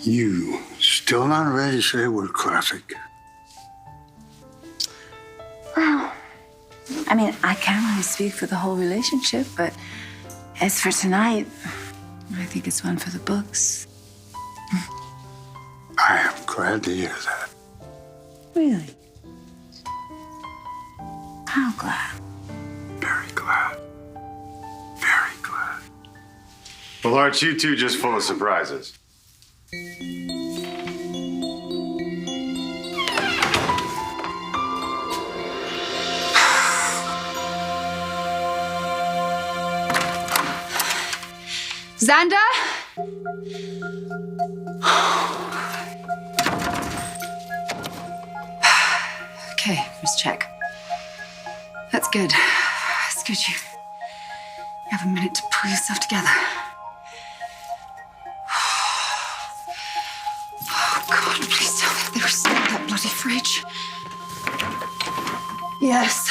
You still not ready to say we're classic? Well, I mean, I can't really speak for the whole relationship, but as for tonight, I think it's one for the books. I am glad to hear that. Really? How glad? Very glad. Very glad. Well, aren't you two just full of surprises? Xander? Okay, let's check. That's good. That's good. You have a minute to pull yourself together. Oh, God, please tell me they restored that bloody fridge. Yes.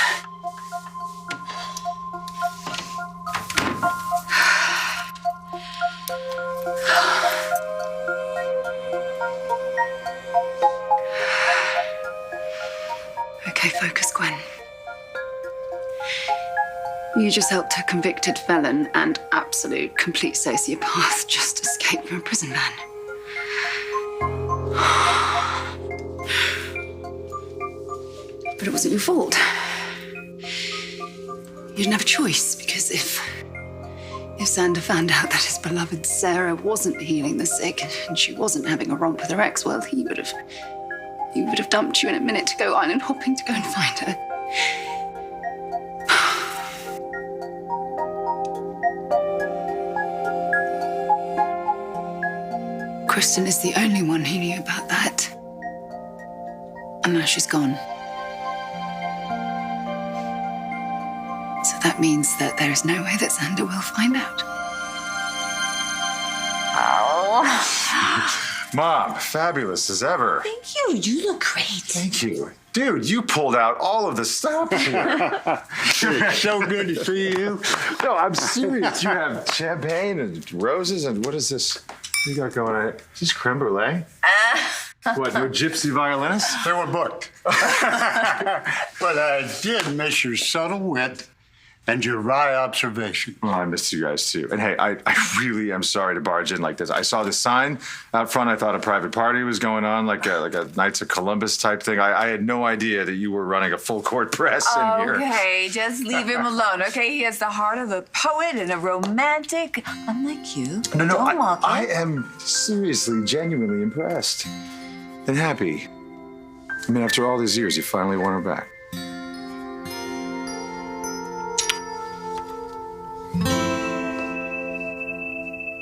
Okay, focus, Gwen. You just helped a convicted felon and absolute complete sociopath just escape from a prison van. But it wasn't your fault. You didn't have a choice, because if Xander found out that his beloved Sarah wasn't healing the sick and she wasn't having a romp with her ex, well, he would have dumped you in a minute to go island hopping to go and find her. Kristen is the only one who knew about that. And now she's gone. So that means that there is no way that Xander will find out. Mom, fabulous as ever. Thank you. You look great. Thank you. Dude, you pulled out all of the stops here. It's so good to see you. No, I'm serious. You have champagne and roses and what is this? What you got going on? Is this creme brulee? What, no gypsy violinist? They were booked. But I did miss your subtle wit and your wry observation. Well, I missed you guys too. And hey, I really am sorry to barge in like this. I saw this sign out front. I thought a private party was going on, like a Knights of Columbus type thing. I had no idea that you were running a full court press in here. Okay, just leave him alone, okay? He has the heart of a poet and a romantic, unlike you. No, Don't mock I him. am seriously, genuinely impressed and happy. I mean, after all these years, you finally won her back.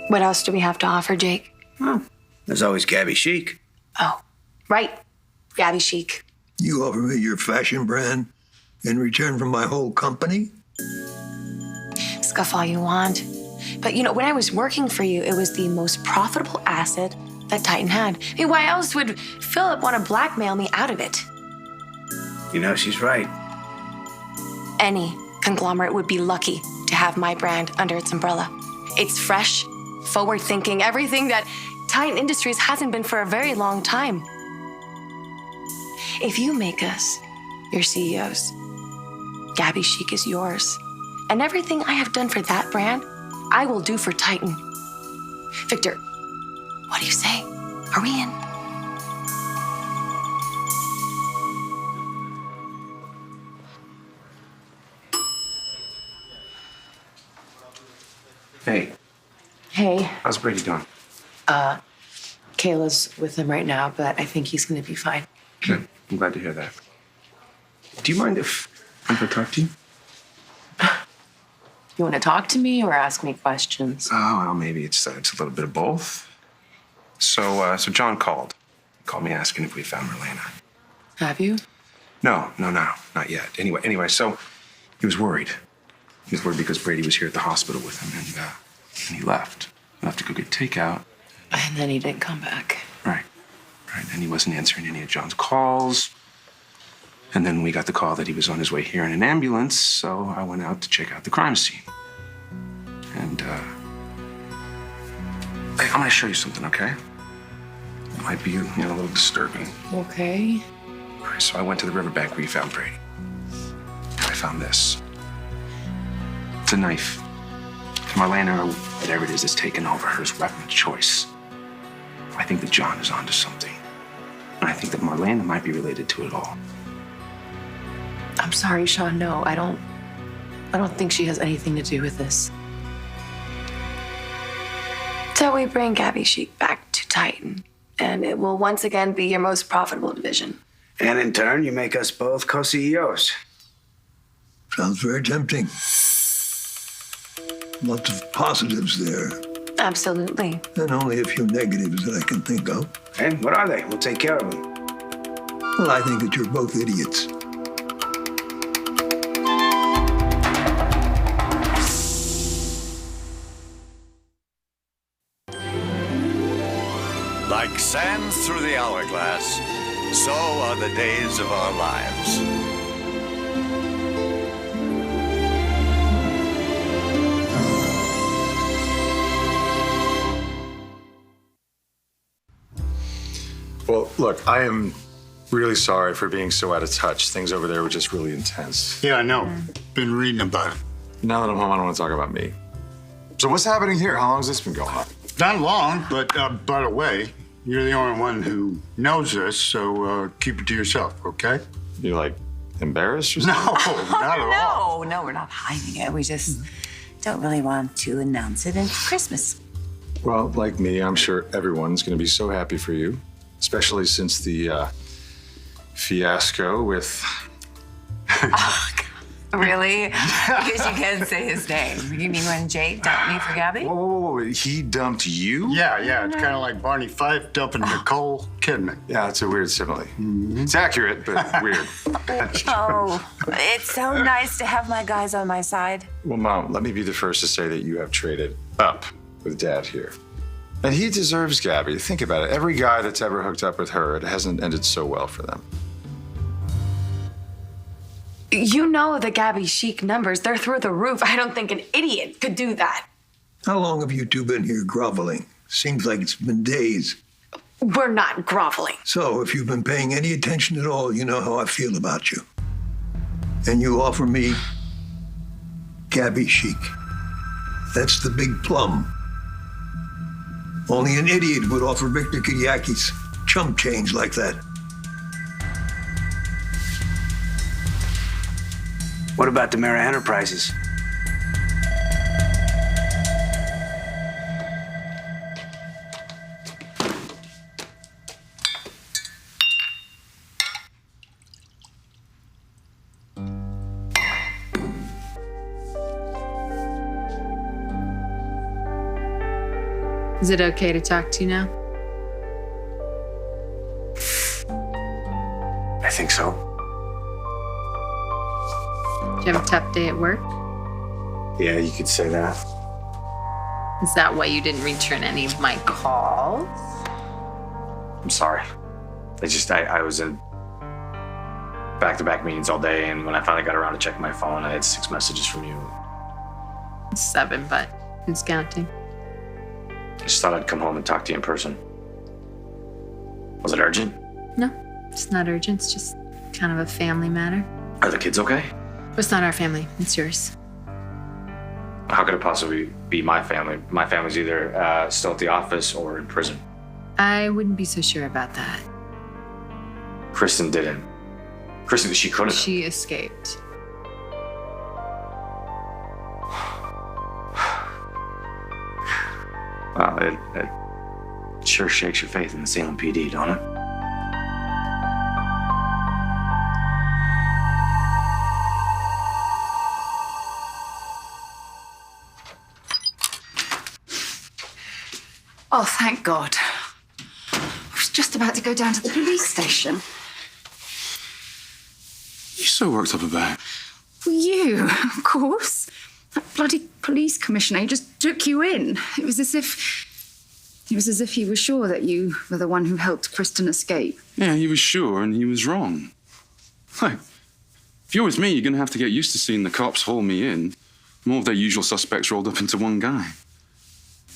What else do we have to offer, Jake? Oh, there's always Gabi Chic. Oh, right. Gabi Chic. You offer me your fashion brand in return for my whole company? Scuff all you want. But, when I was working for you, it was the most profitable asset that Titan had. I mean, why else would Philip want to blackmail me out of it? You know, she's right. Any conglomerate would be lucky to have my brand under its umbrella. It's fresh, forward-thinking, everything that Titan Industries hasn't been for a very long time. If you make us your CEOs, Gabi Chic is yours. And everything I have done for that brand, I will do for Titan. Victor, what do you say? Are we in? Hey, Hey, how's Brady doing? Kayla's with him right now, but I think he's gonna be fine. Good. I'm glad to hear that. Do you mind if I talk to you? You want to talk to me or ask me questions? Oh, well, maybe it's a little bit of both. So John called. He called me asking if we found Marlena. Have you? No, not yet. Anyway, so he was worried. He was worried because Brady was here at the hospital with him, and he left. Left to go get takeout. And then he didn't come back. Right. And he wasn't answering any of John's calls. And then we got the call that he was on his way here in an ambulance, so I went out to check out the crime scene. And, hey, I'm gonna show you something, okay? might be, a little disturbing. Okay. All right, so I went to the riverbank where you found Brady. I found this. It's a knife. Marlena, or whatever it is taken over her as weapon of choice. I think that John is onto something. And I think that Marlena might be related to it all. I'm sorry, Shawn. No, I don't think she has anything to do with this. So we bring Gabi Sheik back to Titan, and it will once again be your most profitable division. And in turn, you make us both co-CEOs. Sounds very tempting. Lots of positives there, Absolutely. and only a few negatives that I can think of. Okay, what are they? We'll take care of them. Well, I think that you're both idiots. Like sands through the hourglass, so are the days of our lives. Well, look, I am really sorry for being so out of touch. Things over there were just really intense. Yeah, I know. Been reading about it. Now that I'm home, I don't want to talk about me. So what's happening here? How long has this been going on? Not long, but by the way, you're the only one who knows this, so keep it to yourself, okay? You like embarrassed or No, something? not at all. No, we're not hiding it. We just don't really want to announce it until Christmas. Well, like me, I'm sure everyone's going to be so happy for you, especially since the fiasco with... Really? Because you can't say his name. You mean when Jake dumped me for Gabi? Whoa. He dumped you? Yeah, it's kind of like Barney Fife dumping Nicole Kidman. Yeah, it's a weird simile. It's accurate, but weird. Oh, it's so nice to have my guys on my side. Well, Mom, let me be the first to say that you have traded up with Dad here. And he deserves Gabi. Think about it. Every guy that's ever hooked up with her, it hasn't ended so well for them. You know the Gabi Sheik numbers. They're through the roof. I don't think an idiot could do that. How long have you two been here groveling? Seems like it's been days. We're not groveling. So, if you've been paying any attention at all, you know how I feel about you. And you offer me Gabi Sheik. That's the big plum. Only an idiot would offer Victor Kiriakis chump change like that. What about Demera Enterprises? Is it okay to talk to you now? I think so. Do you have a tough day at work? Yeah, you could say that. Is that why you didn't return any of my calls? I'm sorry. I was in back-to-back meetings all day, and when I finally got around to checking my phone, I had 6 messages from you. 7, but who's counting? I just thought I'd come home and talk to you in person. Was it urgent? No, it's not urgent. It's just kind of a family matter. Are the kids okay? It's not our family. It's yours. How could it possibly be my family? My family's either still at the office or in prison. I wouldn't be so sure about that. Kristen didn't. Kristen, she couldn't. She escaped. Wow, it sure shakes your faith in the Salem PD, don't it? Oh, thank God. I was just about to go down to the police station. You so worked up about it. Well, you, of course. That bloody police commissioner, he just took you in. It was as if he was sure that you were the one who helped Kristen escape. Yeah, he was sure and he was wrong. Hey, if you're with me, you're going to have to get used to seeing the cops haul me in. More of their usual suspects rolled up into one guy.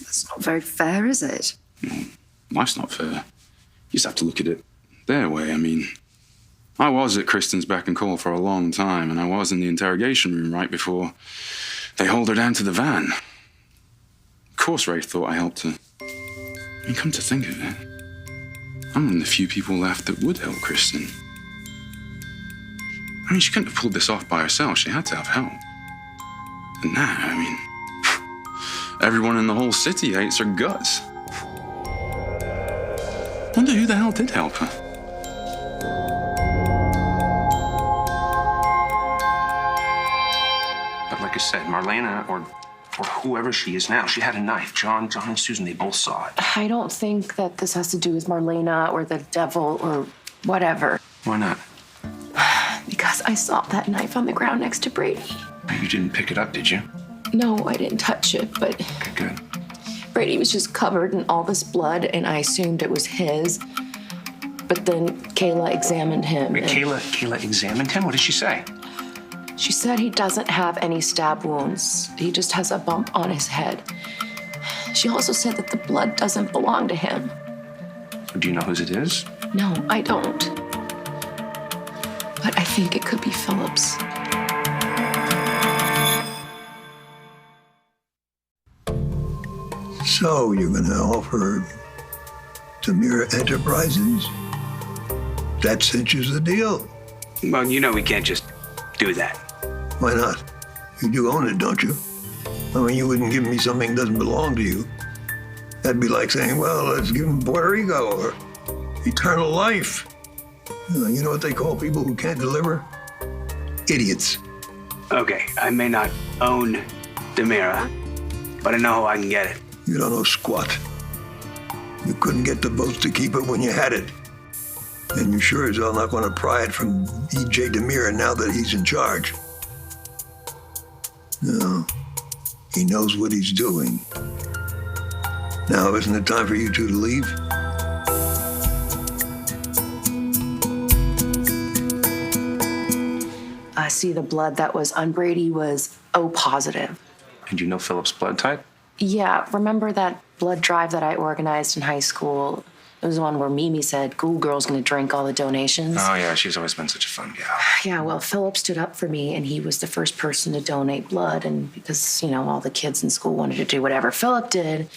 That's not very fair, is it? Life's not fair. You just have to look at it their way. I mean, I was at Kristen's beck and call for a long time, and I was in the interrogation room right before they hauled her down to the van. Of course Ray thought I helped her. I mean, come to think of it, I'm one of the few people left that would help Kristen. I mean, she couldn't have pulled this off by herself. She had to have help. And now, I mean, everyone in the whole city hates her guts. Wonder who the hell did help her. But like I said, Marlena, or whoever she is now, she had a knife. John and Susan, they both saw it. I don't think that this has to do with Marlena or the devil or whatever. Why not? Because I saw that knife on the ground next to Brady. You didn't pick it up, did you? No, I didn't touch it, but Okay, good. Brady was just covered in all this blood, and I assumed it was his. But then Kayla examined him. Wait, and Kayla examined him? What did she say? She said he doesn't have any stab wounds. He just has a bump on his head. She also said that the blood doesn't belong to him. Do you know whose it is? No, I don't. But I think it could be Philip's. So you're going to offer Tamira Enterprises? That cinches the deal. Well, you know we can't just do that. Why not? You do own it, don't you? I mean, you wouldn't give me something that doesn't belong to you. That'd be like saying, well, let's give him Puerto Rico or eternal life. You know what they call people who can't deliver? Idiots. Okay, I may not own Tamira, but I know how I can get it. You don't know squat. You couldn't get the votes to keep it when you had it. And you sure as hell not going to pry it from E.J. Tamira now that he's in charge. No, he knows what he's doing. Now, isn't it time for you two to leave? I see the blood that was on Brady was O positive. And you know Philip's blood type? Yeah, remember that blood drive that I organized in high school? It was the one where Mimi said, "Cool girl's gonna drink all the donations." Oh, yeah, she's always been such a fun gal. Yeah, well, Philip stood up for me, and he was the first person to donate blood. And because, all the kids in school wanted to do whatever Philip did,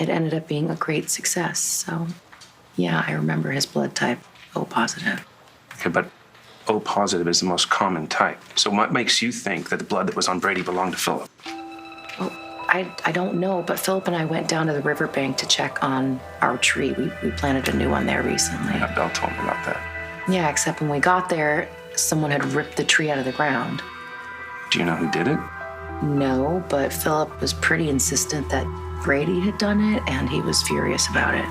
it ended up being a great success. So, yeah, I remember his blood type, O positive. Okay, but O positive is the most common type. So what makes you think that the blood that was on Brady belonged to Philip? Well, I don't know, but Philip and I went down to the riverbank to check on our tree. We planted a new one there recently. Yeah, Belle told me about that. Yeah, except when we got there, someone had ripped the tree out of the ground. Do you know who did it? No, but Philip was pretty insistent that Brady had done it, and he was furious about it.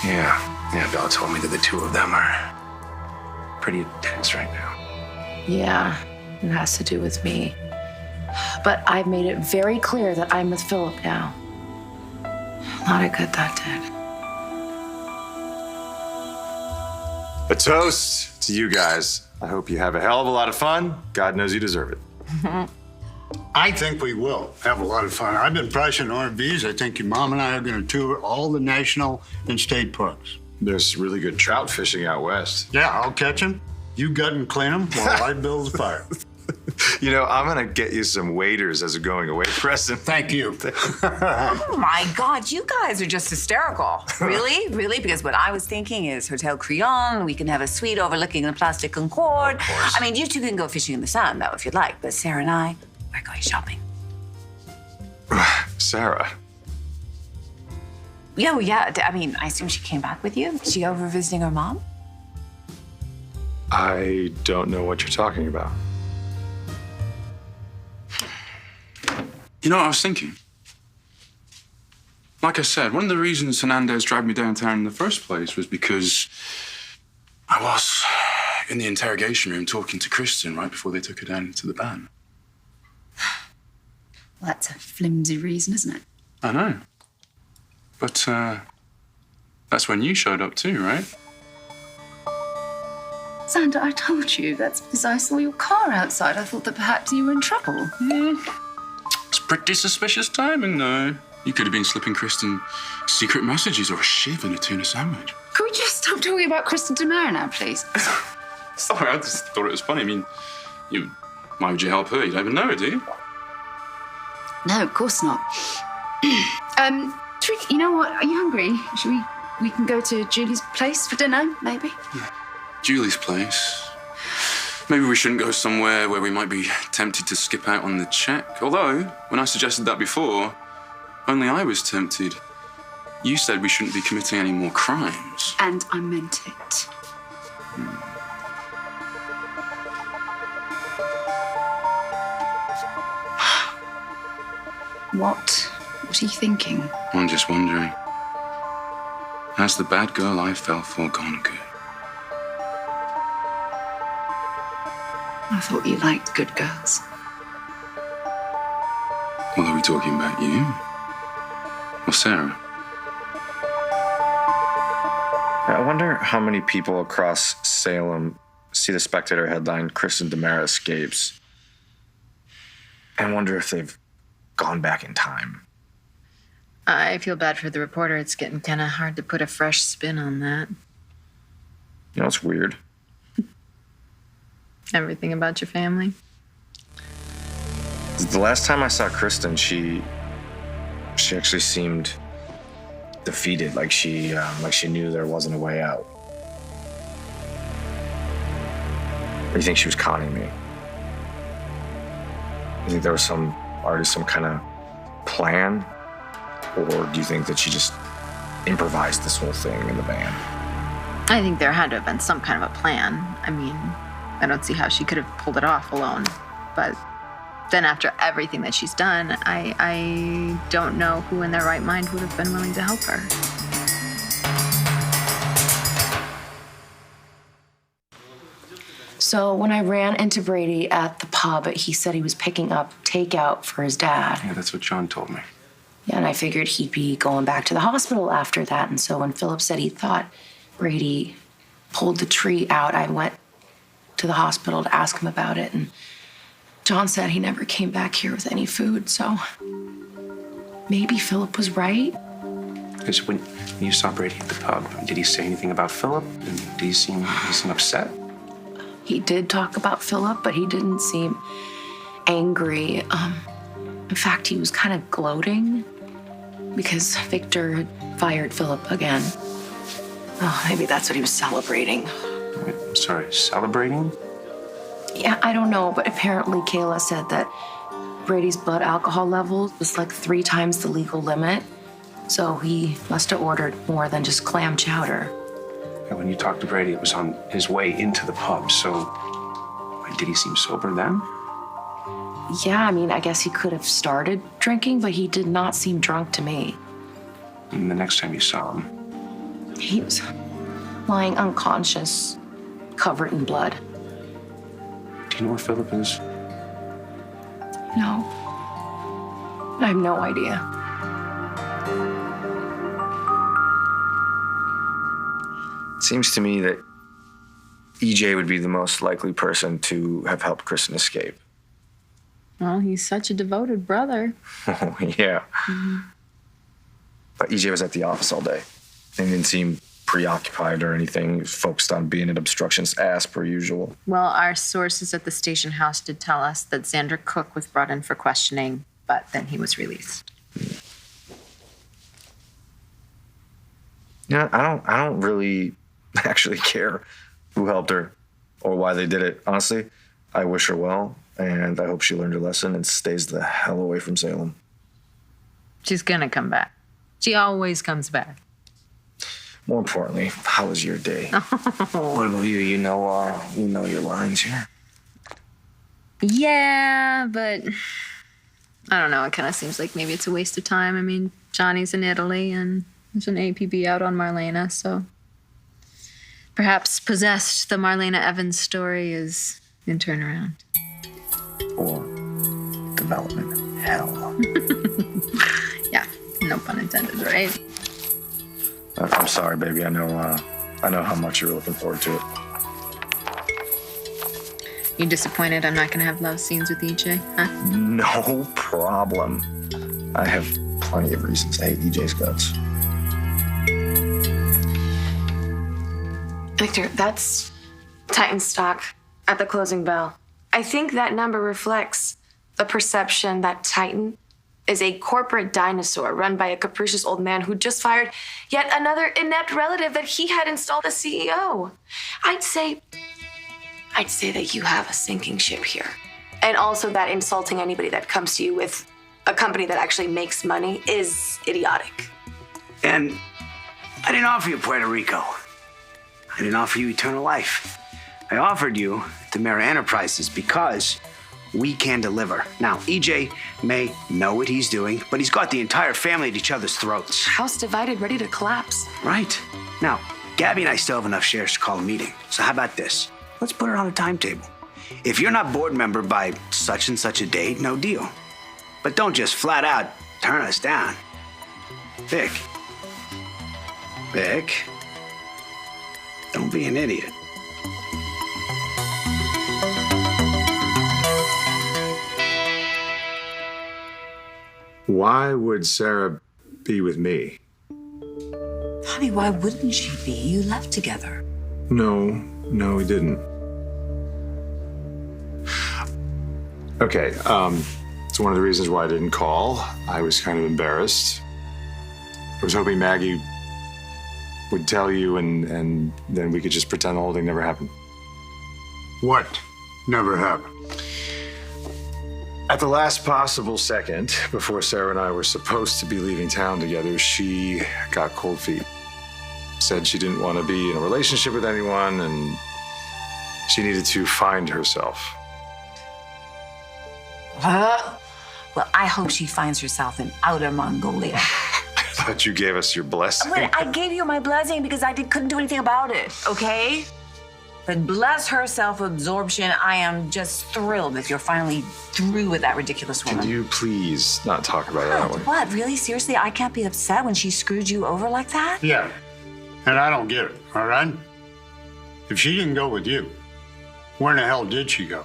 Yeah, Belle told me that the two of them are pretty intense right now. Yeah, it has to do with me. But I've made it very clear that I'm with Philip now. A lot of good that did. A toast to you guys. I hope you have a hell of a lot of fun. God knows you deserve it. I think we will have a lot of fun. I've been pricing RVs. I think your mom and I are going to tour all the national and state parks. There's really good trout fishing out west. Yeah, I'll catch them. You gut and clean them while I build the fire. I'm going to get you some waiters as a going away present. Thank you. Oh my God, you guys are just hysterical. Really? Really? Because what I was thinking is Hotel Crillon, we can have a suite overlooking the Place Concorde. Of course. I mean, you two can go fishing in the sun, though, if you'd like. But Sarah and I, we're going shopping. Sarah. Yeah. I mean, I assume she came back with you? Is she over visiting her mom? I don't know what you're talking about. You know what I was thinking? Like I said, one of the reasons Hernandez dragged me downtown in the first place was because I was in the interrogation room talking to Kristen right before they took her down into the van. Well, that's a flimsy reason, isn't it? I know. But that's when you showed up too, right? Xander, I told you. That's because I saw your car outside. I thought that perhaps you were in trouble. It's pretty suspicious timing, though. You could have been slipping Kristen secret messages or a shiv in a tuna sandwich. Could we just stop talking about Kristen Demare now, please? Sorry, I just thought it was funny. I mean, why would you help her? You don't even know her, do you? No, of course not. You know what? Are you hungry? Should we can go to Julie's place for dinner, maybe? Julie's place. Maybe we shouldn't go somewhere where we might be tempted to skip out on the check. Although, when I suggested that before, only I was tempted. You said we shouldn't be committing any more crimes. And I meant it. What are you thinking? I'm just wondering. Has the bad girl I fell for gone good? I thought you liked good girls. Well, are we talking about you? Or Sarah? I wonder how many people across Salem see the Spectator headline, Kristen Demare escapes, and wonder if they've gone back in time. I feel bad for the reporter. It's getting kind of hard to put a fresh spin on that. You know, it's weird. Everything about your family? The last time I saw Kristen, she actually seemed defeated, like she knew there wasn't a way out. Or do you think she was conning me? You think there was some kind of plan? Or do you think that she just improvised this whole thing in the van? I think there had to have been some kind of a plan. I mean, I don't see how she could have pulled it off alone. But then after everything that she's done, I don't know who in their right mind would have been willing to help her. So when I ran into Brady at the pub, he said he was picking up takeout for his dad. Yeah, that's what John told me. Yeah, and I figured he'd be going back to the hospital after that. And so when Philip said he thought Brady pulled the tree out, I went to the hospital to ask him about it. And John said he never came back here with any food. So maybe Philip was right. Because when you saw Brady at the pub, did he say anything about Philip? And did he seem upset? He did talk about Philip, but he didn't seem angry. In fact, he was kind of gloating because Victor had fired Philip again. Oh, maybe that's what he was celebrating. Wait, sorry, celebrating? Yeah, I don't know, but apparently Kayla said that Brady's blood alcohol level was like 3 times the legal limit. So he must have ordered more than just clam chowder. And when you talked to Brady, it was on his way into the pub. So did he seem sober then? Yeah, I mean, I guess he could have started drinking, but he did not seem drunk to me. And the next time you saw him? He was lying unconscious, covered in blood. Do you know where Philip is? No. I have no idea. It seems to me that EJ would be the most likely person to have helped Kristen escape. Well, he's such a devoted brother. Oh, yeah. Mm-hmm. But EJ was at the office all day. And didn't seem preoccupied or anything. He was focused on being an obstructionist ass per usual. Well, our sources at the station house did tell us that Xander Cook was brought in for questioning, but then he was released. Yeah, I don't really actually care who helped her or why they did it. Honestly, I wish her well, and I hope she learned her lesson and stays the hell away from Salem. She's gonna come back. She always comes back. More importantly, how was your day? What about you? You know your lines here. Yeah, but I don't know. It kind of seems like maybe it's a waste of time. I mean, Johnny's in Italy and there's an APB out on Marlena, so perhaps Possessed, the Marlena Evans story, is in turnaround. Or development hell. Yeah, no pun intended, right? I'm sorry, baby. I know how much you're looking forward to it. You disappointed I'm not gonna have love scenes with EJ, huh? No problem. I have plenty of reasons to hate EJ's guts. Victor, that's Titan stock at the closing bell. I think that number reflects the perception that Titan is a corporate dinosaur run by a capricious old man who just fired yet another inept relative that he had installed as CEO. I'd say that you have a sinking ship here. And also that insulting anybody that comes to you with a company that actually makes money is idiotic. And I didn't offer you Puerto Rico. I didn't offer you eternal life. I offered you Demira Enterprises because we can deliver. Now, EJ may know what he's doing, but he's got the entire family at each other's throats. House divided, ready to collapse. Right. Now, Gabi and I still have enough shares to call a meeting. So how about this? Let's put it on a timetable. If you're not board member by such and such a date, no deal. But don't just flat out turn us down. Vic, don't be an idiot. Why would Sarah be with me? Honey, why wouldn't she be? You left together. No, we didn't. Okay, it's one of the reasons why I didn't call. I was kind of embarrassed. I was hoping Maggie would tell you and then we could just pretend the whole thing never happened. What never happened? At the last possible second, before Sarah and I were supposed to be leaving town together, she got cold feet. Said she didn't want to be in a relationship with anyone and she needed to find herself. Well, I hope she finds herself in outer Mongolia. I thought you gave us your blessing. But I gave you my blessing because I couldn't do anything about it, okay? But bless her self-absorption, I am just thrilled that you're finally through with that ridiculous woman. Can you please not talk about it that way? What, really? Seriously, I can't be upset when she screwed you over like that? Yeah, and I don't get it, all right? If she didn't go with you, where in the hell did she go?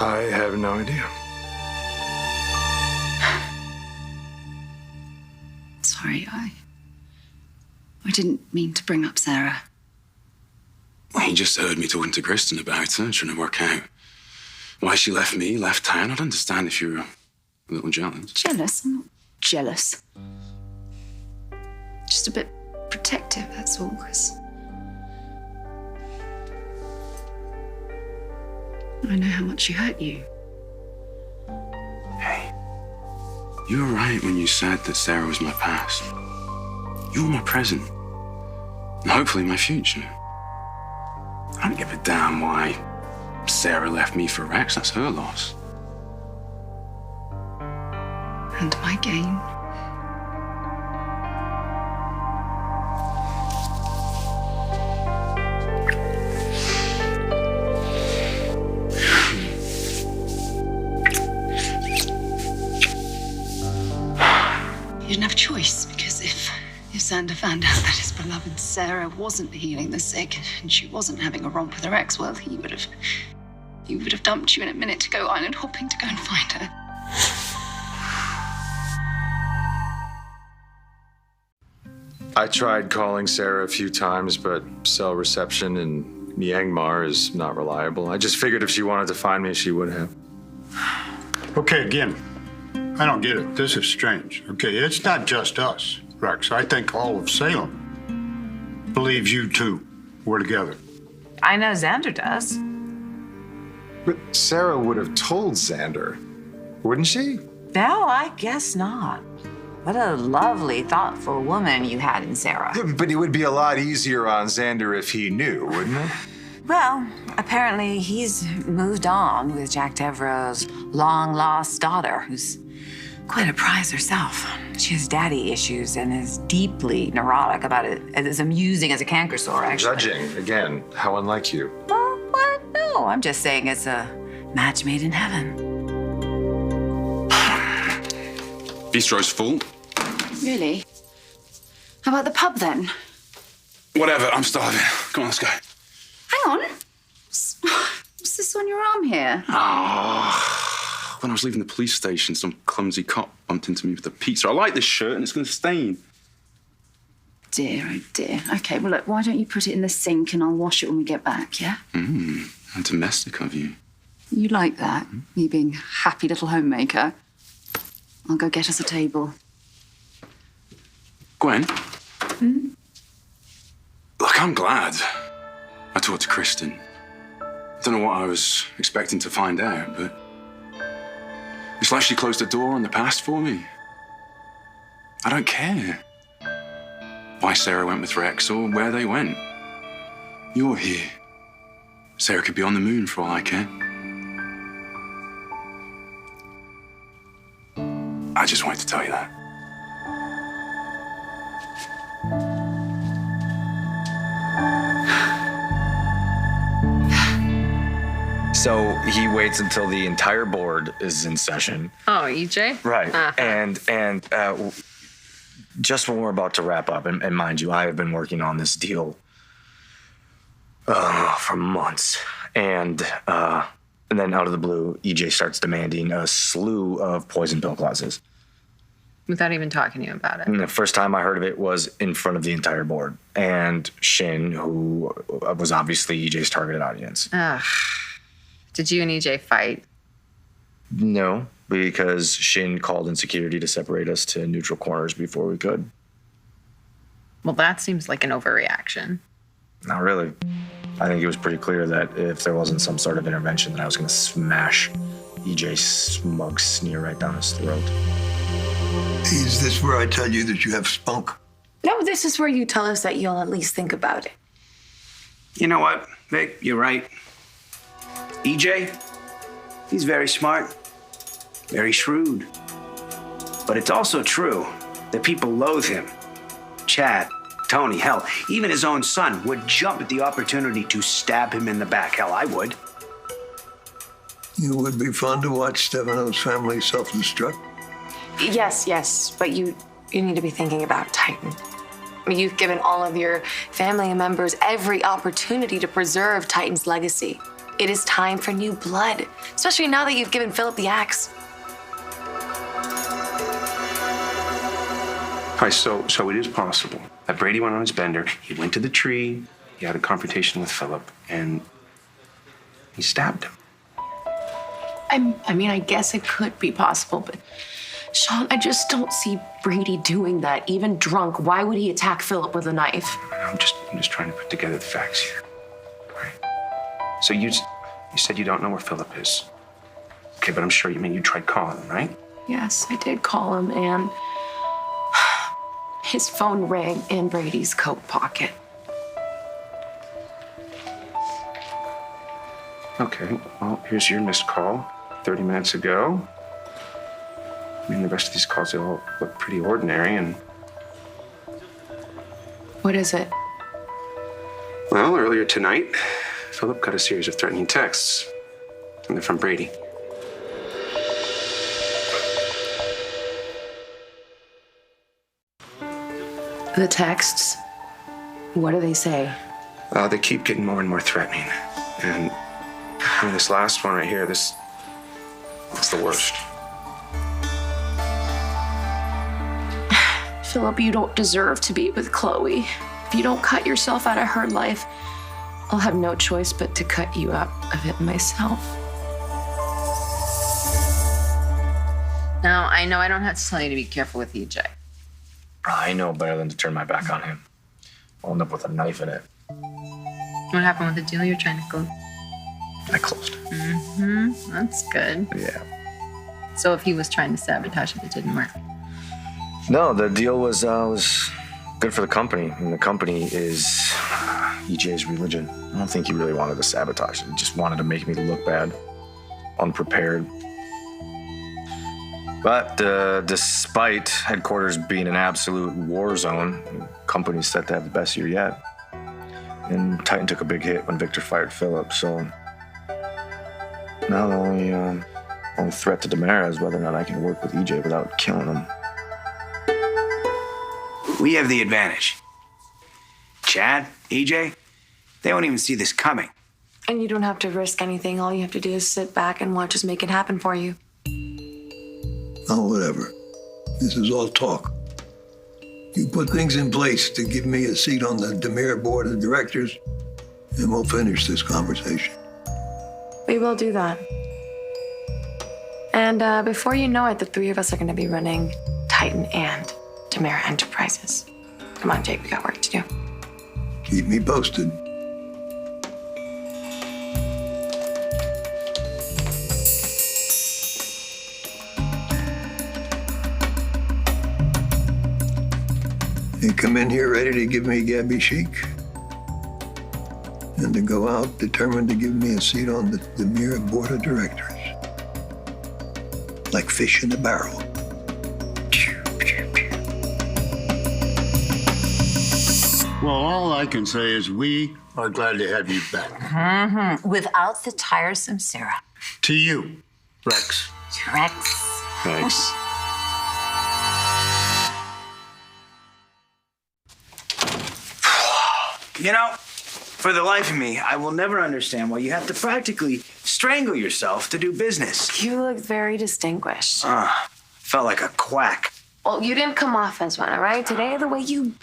I have no idea. Sorry, I didn't mean to bring up Sarah. Well, he just heard me talking to Kristen about her, trying to work out why she left me, left town. I'd understand if you were a little jealous. Jealous? I'm not jealous. Just a bit protective, that's all, 'cause I know how much she hurt you. Hey, you were right when you said that Sarah was my past. You're my present, and hopefully my future. I don't give a damn why Sarah left me for Rex. That's her loss. And my gain. You didn't have a choice, because if Xander found out that his beloved Sarah wasn't healing the sick and she wasn't having a romp with her ex, well, he would have dumped you in a minute to go island hopping to go and find her. I tried calling Sarah a few times, but cell reception in Myanmar is not reliable. I just figured if she wanted to find me, she would have. Okay, again, I don't get it. This is strange. Okay, it's not just us, Rex. I think all of Salem believes you two were together. I know Xander does. But Sarah would have told Xander, wouldn't she? No, I guess not. What a lovely, thoughtful woman you had in Sarah. But it would be a lot easier on Xander if he knew, wouldn't it? Well, apparently he's moved on with Jack Devereaux's long-lost daughter, who's quite a prize herself. She has daddy issues and is deeply neurotic about it. It's amusing as a canker sore, actually. Judging, again, how unlike you. Well, what? No, I'm just saying it's a match made in heaven. Bistro's full. Really? How about the pub then? Whatever, I'm starving. Come on, let's go. Hang on. What's this on your arm here? Oh, when I was leaving the police station, some clumsy cop bumped into me with a pizza. I like this shirt and it's going to stain. dear, oh dear. Okay, well, look, why don't you put it in the sink and I'll wash it when we get back, yeah? How domestic of you. You like that? Me being happy little homemaker? I'll go get us a table. Gwen? Look, I'm glad I talked to Kristen. I don't know what I was expecting to find out, but it's like she closed the door on the past for me. I don't care why Sarah went with Rex or where they went. You're here. Sarah could be on the moon for all I care. I just wanted to tell you that. So he waits until the entire board is in session. Oh, EJ? Right. And just when we're about to wrap up, and mind you, I have been working on this deal for months. And then out of the blue, EJ starts demanding a slew of poison pill clauses. Without even talking to you about it. And the first time I heard of it was in front of the entire board. And Shin, who was obviously EJ's targeted audience. Ugh. Did you and EJ fight? No, because Shin called in security to separate us to neutral corners before we could. Well, that seems like an overreaction. Not really. I think it was pretty clear that if there wasn't some sort of intervention, that I was going to smash EJ's smug sneer right down his throat. Is this where I tell you that you have spunk? No, this is where you tell us that you'll at least think about it. You know what, Vic? You're right. EJ, he's very smart, very shrewd. But it's also true that people loathe him. Chad, Tony, hell, even his own son would jump at the opportunity to stab him in the back. Hell, I would. It would be fun to watch Stefano's family self-destruct. Yes, but you need to be thinking about Titan. I mean, you've given all of your family members every opportunity to preserve Titan's legacy. It is time for new blood, especially now that you've given Philip the axe. Hi, so it is possible that Brady went on his bender, he went to the tree, he had a confrontation with Philip, and he stabbed him. I mean, I guess it could be possible, but Shawn, I just don't see Brady doing that, even drunk. Why would he attack Philip with a knife? I'm just trying to put together the facts here. All right. So you said you don't know where Philip is. Okay, but I'm sure you tried calling him, right? Yes, I did call him, and his phone rang in Brady's coat pocket. Okay, well, here's your missed call 30 minutes ago. I mean, the rest of these calls, they all look pretty ordinary, and... What is it? Well, earlier tonight, Philip got a series of threatening texts, and they're from Brady. The texts? What do they say? They keep getting more and more threatening. And I mean, this last one right here, it's the worst. Philip, you don't deserve to be with Chloe. If you don't cut yourself out of her life, I'll have no choice but to cut you out of it myself. Now, I know I don't have to tell you to be careful with EJ. I know better than to turn my back on him. I'll end up with a knife in it. What happened with the deal you're trying to close? I closed. Mm-hmm. That's good. Yeah. So if he was trying to sabotage it, it didn't work. No, the deal was good for the company. And the company is EJ's religion. I don't think he really wanted to sabotage it. He just wanted to make me look bad, unprepared. But despite headquarters being an absolute war zone, the company's set to have the best year yet. And Titan took a big hit when Victor fired Philip, so now the only threat to Damara is whether or not I can work with EJ without killing him. We have the advantage. Chad, EJ, they won't even see this coming. And you don't have to risk anything. All you have to do is sit back and watch us make it happen for you. Oh, whatever. This is all talk. You put things in place to give me a seat on the DeMere board of directors, and we'll finish this conversation. We will do that. And before you know it, the three of us are going to be running Titan and DeMere Enterprises. Come on, Jake, we got work to do. Keep me posted. You come in here ready to give me Gabi chic, and to go out determined to give me a seat on the DeMere board of directors. Like fish in a barrel. Well, all I can say is we are glad to have you back. Mm-hmm. Without the tiresome Sarah. To you, Rex. Rex. Thanks. You know, for the life of me, I will never understand why you have to practically strangle yourself to do business. You look very distinguished. Felt like a quack. Well, you didn't come off as one, all right? Today, the way you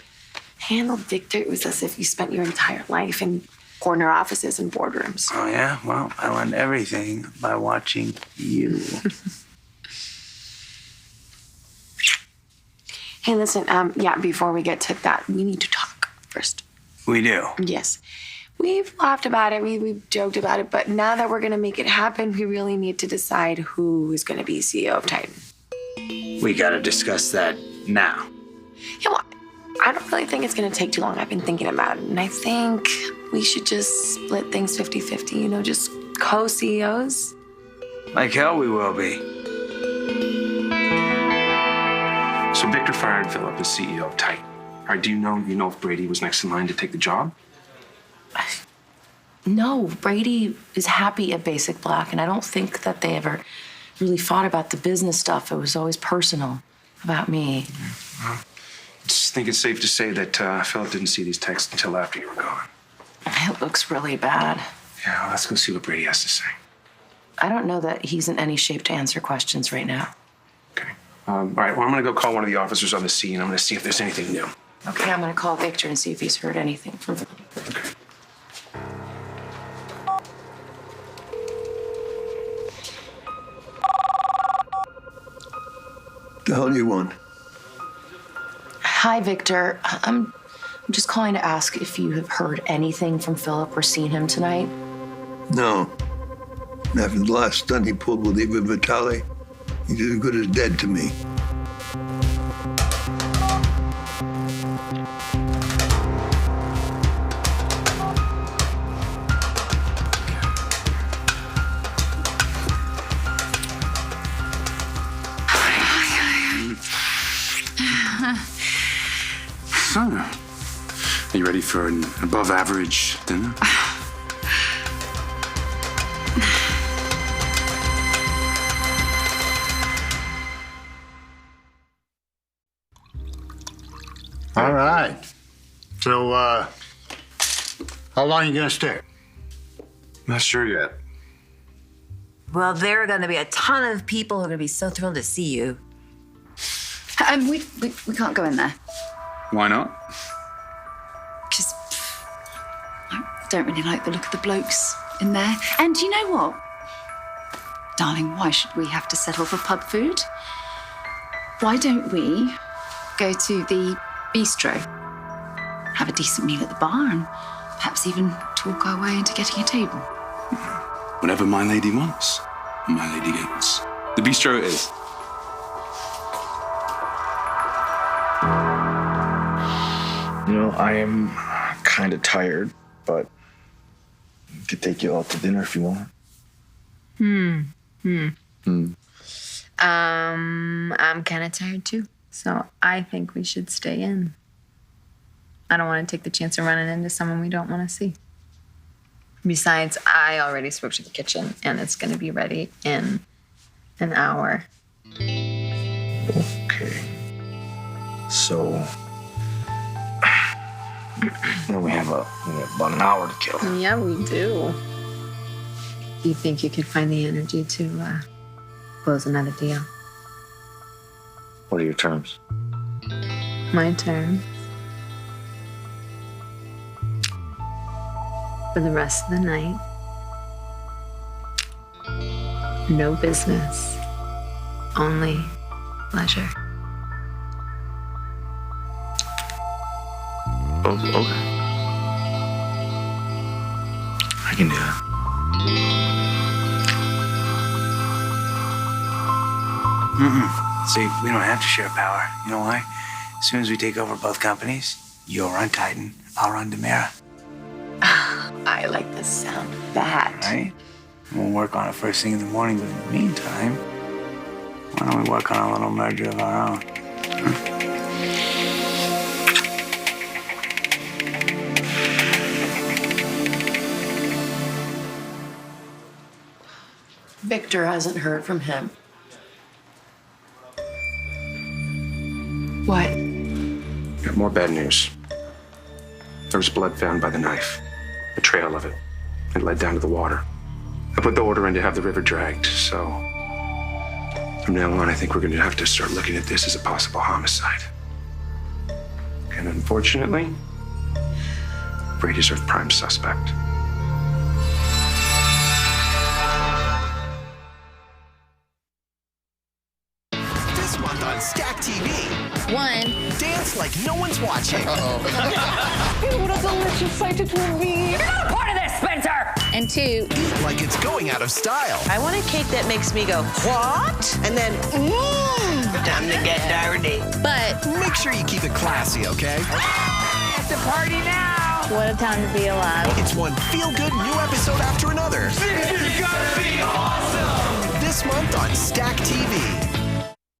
handled Victor, it was as if you spent your entire life in corner offices and boardrooms. Oh, yeah? Well, I learned everything by watching you. Hey, listen, before we get to that, we need to talk first. We do. Yes. We've laughed about it, we've joked about it, but now that we're going to make it happen, we really need to decide who is going to be CEO of Titan. We got to discuss that now. Yeah, well, I don't really think it's going to take too long. I've been thinking about it, and I think we should just split things 50-50, you know, just co-CEOs. Like hell we will be. So Victor fired Philip as CEO of Titan. All right, do you know if Brady was next in line to take the job? No, Brady is happy at Basic Black, and I don't think that they ever really fought about the business stuff. It was always personal about me. Well, I just think it's safe to say that Philip didn't see these texts until after you were gone. It looks really bad. Yeah, well, let's go see what Brady has to say. I don't know that he's in any shape to answer questions right now. Okay. All right, well, I'm going to go call one of the officers on the scene. I'm going to see if there's anything new. Okay, I'm going to call Victor and see if he's heard anything from him. Okay. The hell do you want? Hi, Victor. I'm just calling to ask if you have heard anything from Philip or seen him tonight. No. After the last stunt he pulled with Eva Vitale, he's as good as dead to me. So, are you ready for an above-average dinner? All right. So, how long are you gonna stay? Not sure yet. Well, there are going to be a ton of people who are going to be so thrilled to see you. We can't go in there. Why not? Because I don't really like the look of the blokes in there. And you know what? Darling, why should we have to settle for pub food? Why don't we go to the bistro, have a decent meal at the bar, and perhaps even talk our way into getting a table? Whatever my lady wants, my lady gets. The bistro is. You know, I am kind of tired, but I could take you out to dinner if you want. I'm kind of tired too, so I think we should stay in. I don't want to take the chance of running into someone we don't want to see. Besides, I already spoke to the kitchen, and it's going to be ready in an hour. Okay. So, well, we have about an hour to kill. Yeah, we do. Do you think you could find the energy to close another deal? What are your terms? My turn. For the rest of the night, no business, only pleasure. Oh, okay. I can do that. See, we don't have to share power. You know why? As soon as we take over both companies, you'll run Titan, I'll run Demira. I like the sound of that. Right? We'll work on it first thing in the morning, but in the meantime, why don't we work on a little merger of our own? Victor hasn't heard from him. What? Got more bad news. There was blood found by the knife. A trail of it. It led down to the water. I put the order in to have the river dragged, so from now on, I think we're going to have to start looking at this as a possible homicide. And unfortunately, Brady's our prime suspect. This month on Stack TV. 1. Dance like no one's watching. What a delicious sight it will be. You're not a part of this, Spencer! And 2. Eat like it's going out of style. I want a cake that makes me go, what? And then, time to get dirty. But make sure you keep it classy, okay? It's a party now. What a time to be alive. It's one feel-good new episode after another. This is gonna be awesome. This month on Stack TV.